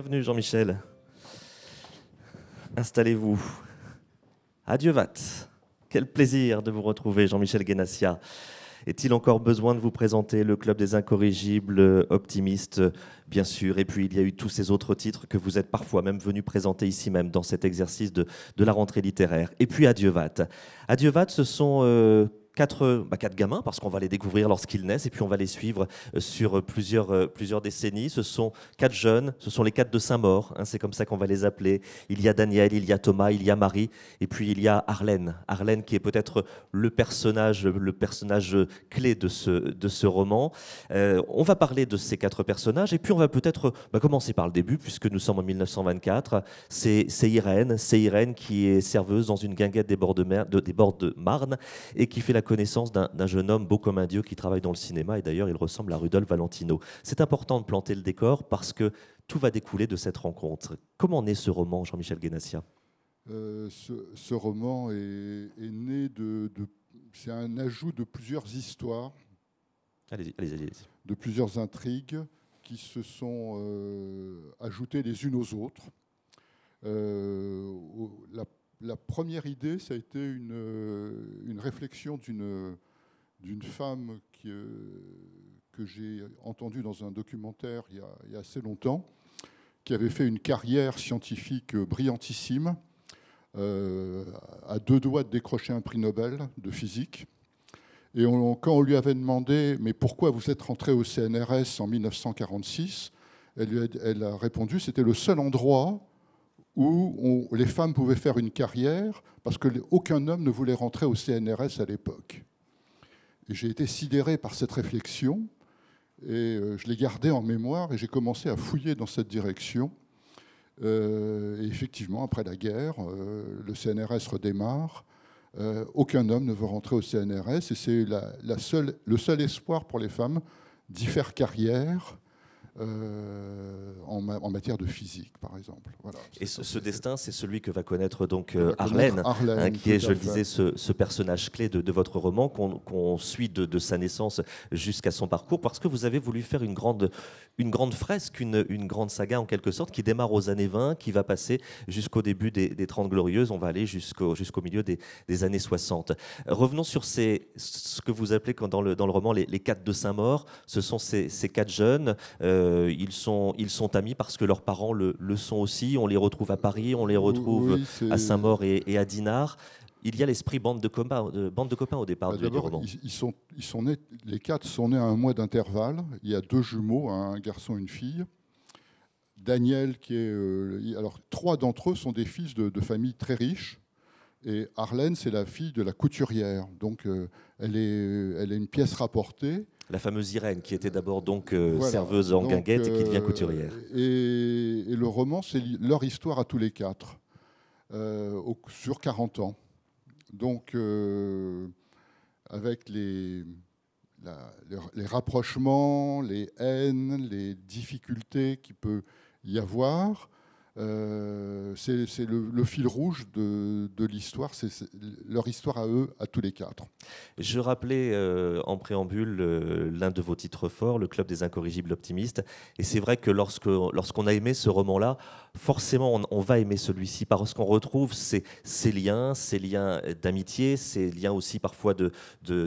Bienvenue Jean-Michel. Installez-vous. Adieu Vat. Quel plaisir de vous retrouver Jean-Michel Guénassia. Est-il encore besoin de vous présenter le Club des Incorrigibles, Optimistes, bien sûr. Et puis il y a eu tous ces autres titres que vous êtes parfois même venus présenter ici même dans cet exercice de la rentrée littéraire. Et puis Adieu Vat. Adieu Vat, ce sont quatre gamins, parce qu'on va les découvrir lorsqu'ils naissent, et puis on va les suivre sur plusieurs décennies. Ce sont 4 jeunes, ce sont les 4 de Saint-Maur, hein, c'est comme ça qu'on va les appeler. Il y a Daniel, il y a Thomas, il y a Marie, et puis il y a Arlène. Arlène qui est peut-être le personnage clé de ce roman. On va parler de ces 4 personnages, et puis on va peut-être commencer par le début, puisque nous sommes en 1924. C'est Irène qui est serveuse dans une guinguette des bords de Marne, et qui fait la connaissance d'un jeune homme beau comme un dieu qui travaille dans le cinéma, et d'ailleurs il ressemble à Rudolph Valentino. C'est important de planter le décor parce que tout va découler de cette rencontre. Comment naît ce roman, Jean-Michel Guénassia? Ce roman est né c'est un ajout de plusieurs histoires, Allez-y. de plusieurs intrigues qui se sont ajoutées les unes aux autres. La première idée, ça a été une réflexion d'une femme que j'ai entendue dans un documentaire il y a assez longtemps, qui avait fait une carrière scientifique brillantissime, à 2 doigts de décrocher un prix Nobel de physique. Et quand on lui avait demandé « Mais pourquoi vous êtes rentré au CNRS en 1946 ?» elle a répondu « C'était le seul endroit où les femmes pouvaient faire une carrière parce qu'aucun homme ne voulait rentrer au CNRS à l'époque. » Et j'ai été sidéré par cette réflexion et je l'ai gardée en mémoire et j'ai commencé à fouiller dans cette direction. Et effectivement, après la guerre, le CNRS redémarre. Aucun homme ne veut rentrer au CNRS et c'est le seul espoir pour les femmes d'y faire carrière en matière de physique, par exemple. Voilà, et ce destin, c'est celui que va connaître donc Arlène, qui est, je le disais, ce personnage clé de votre roman, qu'on suit de sa naissance jusqu'à son parcours, parce que vous avez voulu faire une grande fresque, une grande saga en quelque sorte, qui démarre aux années 20, qui va passer jusqu'au début des 30 Glorieuses, on va aller jusqu'au milieu des années 60. Revenons sur ce que vous appelez dans le roman les 4 de Saint-Maur. Ce sont ces 4 jeunes. Ils sont amis parce que leurs parents le sont aussi. On les retrouve à Paris, on les retrouve à Saint-Maur et à Dinard. Il y a l'esprit bande de copains au départ du roman. Ils sont nés, les 4 sont nés à un mois d'intervalle. Il y a 2 jumeaux, un garçon et une fille. Daniel, alors 3 d'entre eux sont des fils de familles très riches. Et Arlène, c'est la fille de la couturière. Donc elle est une pièce rapportée. La fameuse Irène, qui était d'abord serveuse en guinguette et qui devient couturière. Et le roman, c'est leur histoire à tous les 4, sur 40 ans. Donc, avec les rapprochements, les haines, les difficultés qu'il peut y avoir, c'est le fil rouge de l'histoire, c'est leur histoire à eux, à tous les 4. Je rappelais en préambule l'un de vos titres forts, le Club des Incorrigibles Optimistes, et c'est vrai que lorsqu'on a aimé ce roman-là, forcément on va aimer celui-ci parce qu'on retrouve ces liens d'amitié, ces liens aussi parfois de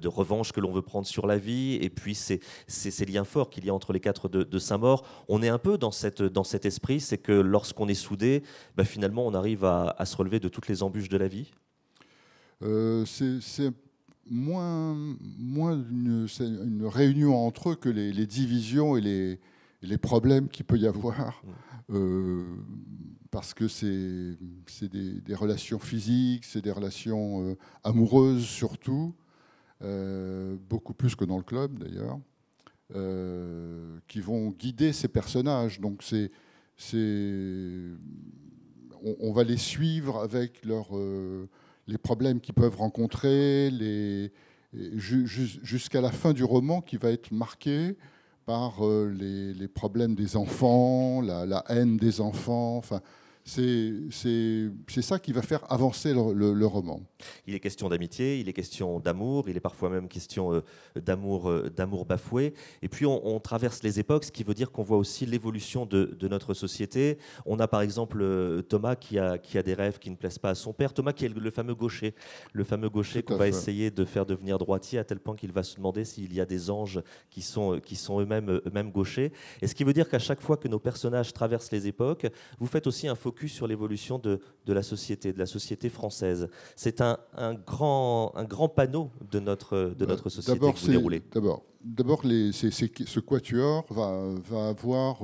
revanche que l'on veut prendre sur la vie, et puis ces liens forts qu'il y a entre les 4 de Saint-Maur. On est un peu dans cet esprit, c'est que lorsqu'on est soudés, finalement on arrive à se relever de toutes les embûches de la vie. C'est moins une réunion entre eux que les divisions et les problèmes qu'il peut y avoir, parce que c'est des relations physiques, c'est des relations amoureuses surtout, beaucoup plus que dans le club d'ailleurs, qui vont guider ces personnages. Donc on va les suivre avec les problèmes qu'ils peuvent rencontrer, jusqu'à la fin du roman qui va être marqué par les problèmes des enfants, la haine des enfants. Enfin, c'est ça qui va faire avancer le roman. Il est question d'amitié, il est question d'amour, il est parfois même question d'amour bafoué. Et puis on traverse les époques, ce qui veut dire qu'on voit aussi l'évolution de notre société. On a par exemple Thomas qui a des rêves qui ne plaisent pas à son père. Thomas qui est le fameux gaucher qu'on va essayer de faire devenir droitier à tel point qu'il va se demander s'il y a des anges qui sont eux-mêmes gauchers. Et ce qui veut dire qu'à chaque fois que nos personnages traversent les époques, vous faites aussi un focus sur l'évolution de la société française. C'est un grand panneau de notre société que vous déroulez. D'abord ce quatuor va avoir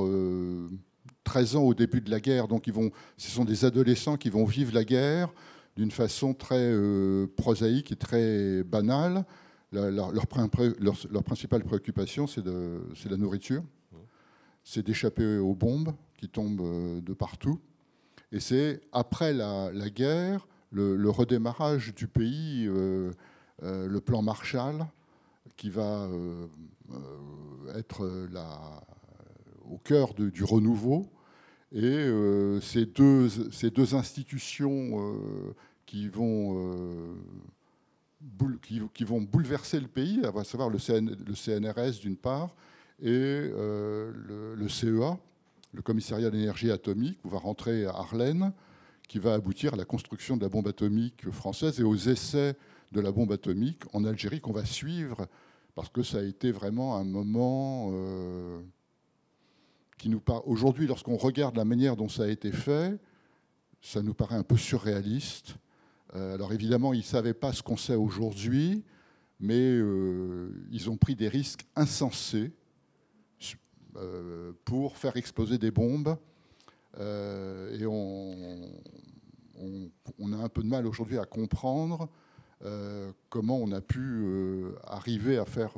13 ans au début de la guerre. Donc ce sont des adolescents qui vont vivre la guerre d'une façon très prosaïque et très banale. Leur principale préoccupation, c'est la nourriture. C'est d'échapper aux bombes qui tombent de partout. Et c'est après la guerre, le redémarrage du pays, le plan Marshall, qui va être au cœur du renouveau. Et ces deux institutions qui vont bouleverser le pays, à savoir le CNRS d'une part, et le CEA, le commissariat de l'énergie atomique, où va rentrer à Arlène, qui va aboutir à la construction de la bombe atomique française et aux essais de la bombe atomique en Algérie qu'on va suivre, parce que ça a été vraiment un moment qui nous paraît... Aujourd'hui, lorsqu'on regarde la manière dont ça a été fait, ça nous paraît un peu surréaliste. Alors évidemment, ils ne savaient pas ce qu'on sait aujourd'hui, mais ils ont pris des risques insensés pour faire exploser des bombes. Et on a un peu de mal aujourd'hui à comprendre comment on a pu arriver à faire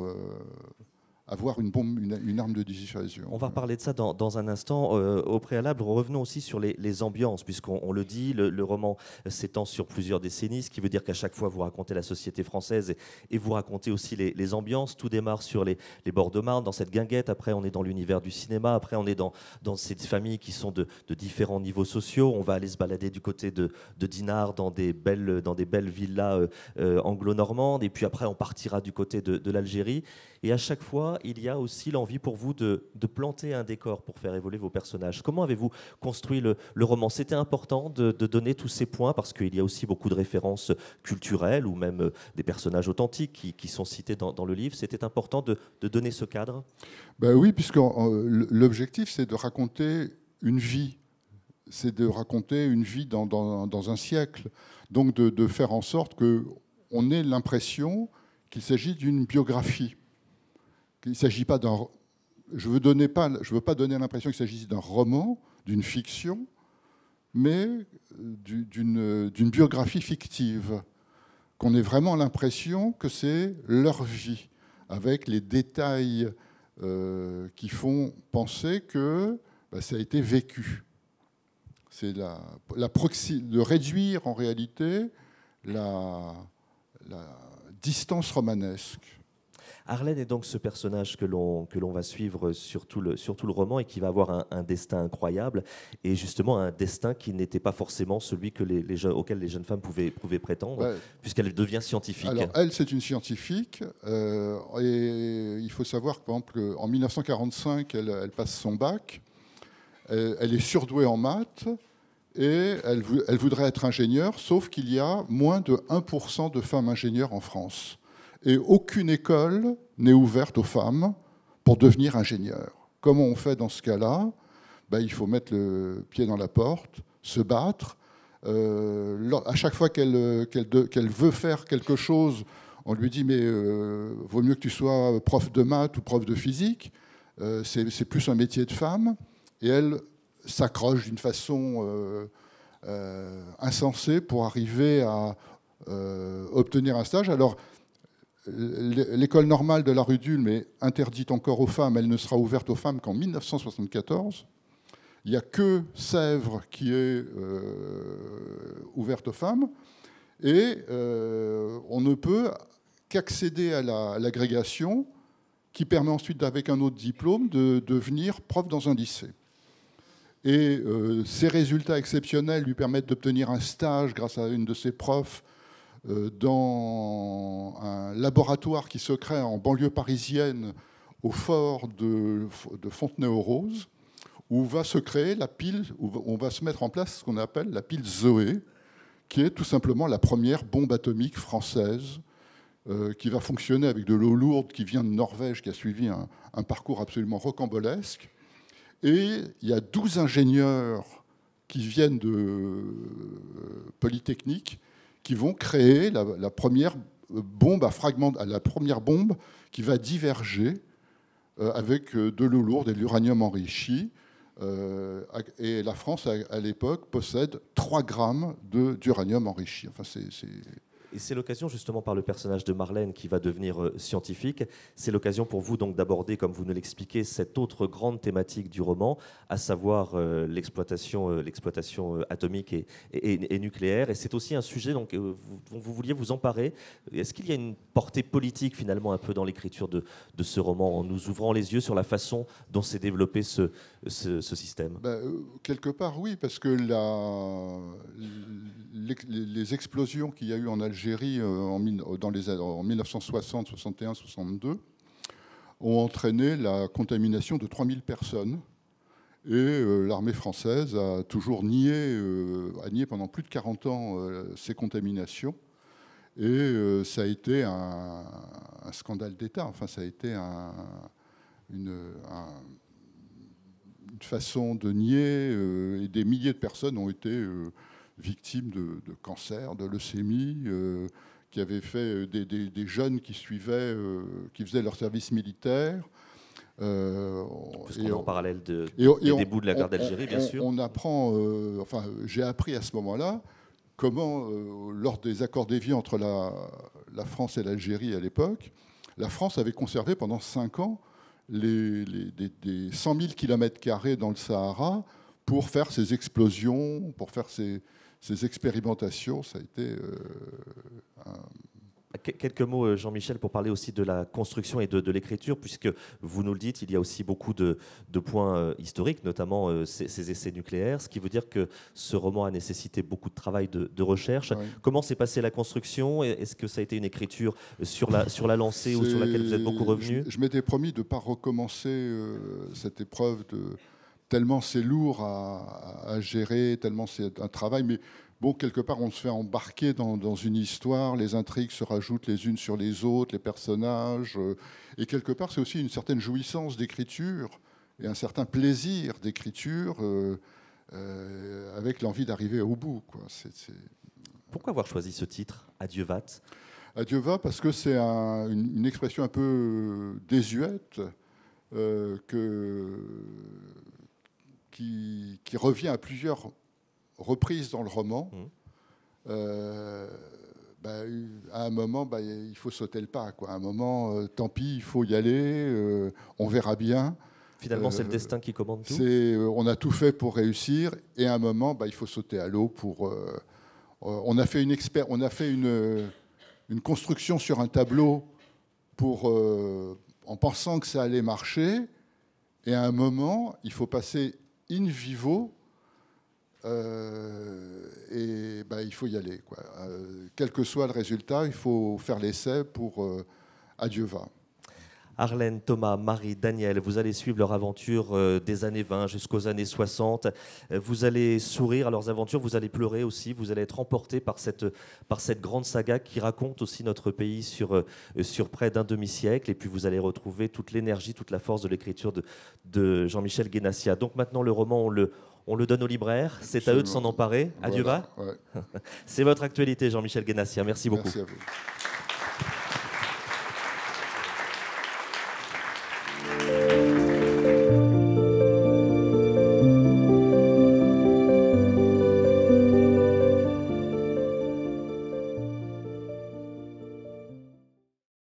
avoir une bombe, une arme de dissuasion. On va reparler de ça dans un instant. Au préalable, revenons aussi sur les ambiances, puisqu'on le dit, le roman s'étend sur plusieurs décennies, ce qui veut dire qu'à chaque fois, vous racontez la société française et vous racontez aussi les ambiances. Tout démarre sur les bords de Marne, dans cette guinguette. Après, on est dans l'univers du cinéma. Après, on est dans ces familles qui sont de différents niveaux sociaux. On va aller se balader du côté de Dinard, dans des belles villas anglo-normandes. Et puis après, on partira du côté de l'Algérie. Et à chaque fois, il y a aussi l'envie pour vous de planter un décor pour faire évoluer vos personnages. Comment avez-vous construit le roman? C'était important de donner tous ces points parce qu'il y a aussi beaucoup de références culturelles ou même des personnages authentiques qui sont cités dans le livre. C'était important de donner ce cadre? Ben oui, puisque l'objectif, c'est de raconter une vie. C'est de raconter une vie dans un siècle. Donc de faire en sorte qu'on ait l'impression qu'il s'agit d'une biographie. Il s'agit pas d'un... Je veux pas donner l'impression qu'il s'agisse d'un roman, d'une fiction, mais d'une biographie fictive. Qu'on ait vraiment l'impression que c'est leur vie, avec les détails qui font penser que ça a été vécu. C'est de réduire en réalité la distance romanesque. Arlène est donc ce personnage que l'on va suivre sur tout le roman et qui va avoir un destin incroyable et justement un destin qui n'était pas forcément celui auquel les jeunes femmes pouvaient prétendre, puisqu'elle devient scientifique. Alors elle, c'est une scientifique et il faut savoir que, par exemple, en 1945, elle passe son bac, elle est surdouée en maths et elle voudrait être ingénieure, sauf qu'il y a moins de 1% de femmes ingénieures en France. Et aucune école n'est ouverte aux femmes pour devenir ingénieur. Comment on fait dans ce cas-là? Il faut mettre le pied dans la porte, se battre. À chaque fois qu'elle veut faire quelque chose, on lui dit « mais vaut mieux que tu sois prof de maths ou prof de physique, c'est plus un métier de femme ». Et elle s'accroche d'une façon insensée pour arriver à obtenir un stage. Alors, l'école normale de la rue d'Ulm est interdite encore aux femmes. Elle ne sera ouverte aux femmes qu'en 1974. Il n'y a que Sèvres qui est ouverte aux femmes. Et on ne peut qu'accéder à l'agrégation qui permet ensuite, avec un autre diplôme, de devenir prof dans un lycée. Et ces résultats exceptionnels lui permettent d'obtenir un stage grâce à une de ses profs dans un laboratoire qui se crée en banlieue parisienne au fort de Fontenay-aux-Roses, où va se créer la pile, où on va se mettre en place ce qu'on appelle la pile Zoé, qui est tout simplement la première bombe atomique française, qui va fonctionner avec de l'eau lourde qui vient de Norvège, qui a suivi un parcours absolument rocambolesque. Et il y a 12 ingénieurs qui viennent de Polytechnique qui vont créer la première bombe à fragments, la première bombe qui va diverger avec de l'eau lourde et de l'uranium enrichi. Et la France, à l'époque, possède 3 grammes d'uranium enrichi. Enfin, Et c'est l'occasion, justement, par le personnage de Marlène qui va devenir scientifique, c'est l'occasion pour vous donc d'aborder, comme vous nous l'expliquez, cette autre grande thématique du roman, à savoir l'exploitation atomique et nucléaire. Et c'est aussi un sujet dont vous vouliez vous emparer. Est-ce qu'il y a une portée politique, finalement, un peu dans l'écriture de ce roman, en nous ouvrant les yeux sur la façon dont s'est développé ce système? Quelque part, oui, parce que les explosions qu'il y a eu en Algérie en 1960, 61, 62 ont entraîné la contamination de 3000 personnes. Et l'armée française a toujours nié pendant plus de 40 ans ces contaminations. Et ça a été un scandale d'État. Enfin, ça a été une façon de nier, et des milliers de personnes ont été victimes de cancer, de leucémie, qui avaient fait des jeunes qui suivaient, qui faisaient leur service militaire. Puisqu'on est en parallèle des débuts de la guerre d'Algérie, bien sûr. On apprend, j'ai appris à ce moment-là comment, lors des accords d'Évian entre la France et l'Algérie à l'époque, la France avait conservé pendant 5 ans des 100 000 km² dans le Sahara pour faire ces explosions, pour faire ces expérimentations. Ça a été Quelques mots, Jean-Michel, pour parler aussi de la construction et de l'écriture, puisque vous nous le dites, il y a aussi beaucoup de points historiques, notamment ces essais nucléaires, ce qui veut dire que ce roman a nécessité beaucoup de travail de recherche. Oui. Comment s'est passée la construction? Est-ce que ça a été une écriture sur la lancée ou sur laquelle vous êtes beaucoup revenu? Je m'étais promis de ne pas recommencer cette épreuve, tellement c'est lourd à gérer, tellement c'est un travail, mais bon, quelque part, on se fait embarquer dans une histoire, les intrigues se rajoutent les unes sur les autres, les personnages, et quelque part, c'est aussi une certaine jouissance d'écriture et un certain plaisir d'écriture avec l'envie d'arriver au bout, quoi. Pourquoi avoir choisi ce titre, Adieu Vat? Adieu Vat, parce que c'est une expression un peu désuète qui revient à plusieurs reprises dans le roman. À un moment, il faut sauter le pas, quoi. À un moment, tant pis, il faut y aller, on verra bien. Finalement, c'est le destin qui commande tout. On a tout fait pour réussir, et à un moment, il faut sauter à l'eau pour... on a fait une construction sur un tableau en pensant que ça allait marcher, et à un moment, il faut passer in vivo. Il faut y aller, quoi. Quel que soit le résultat, il faut faire l'essai pour Adieu Vat. Arlène, Thomas, Marie, Daniel, vous allez suivre leur aventure des années 20 jusqu'aux années 60. Vous allez sourire à leurs aventures, vous allez pleurer aussi, vous allez être emporté par cette grande saga qui raconte aussi notre pays sur près d'un demi-siècle. Et puis vous allez retrouver toute l'énergie, toute la force de l'écriture de Jean-Michel Guénassia. Donc maintenant, le roman, on le donne aux libraires. C'est Absolument. À eux de s'en emparer. Adieu Vat. Ouais. C'est votre actualité, Jean-Michel Guénassia. Merci beaucoup. Merci à vous.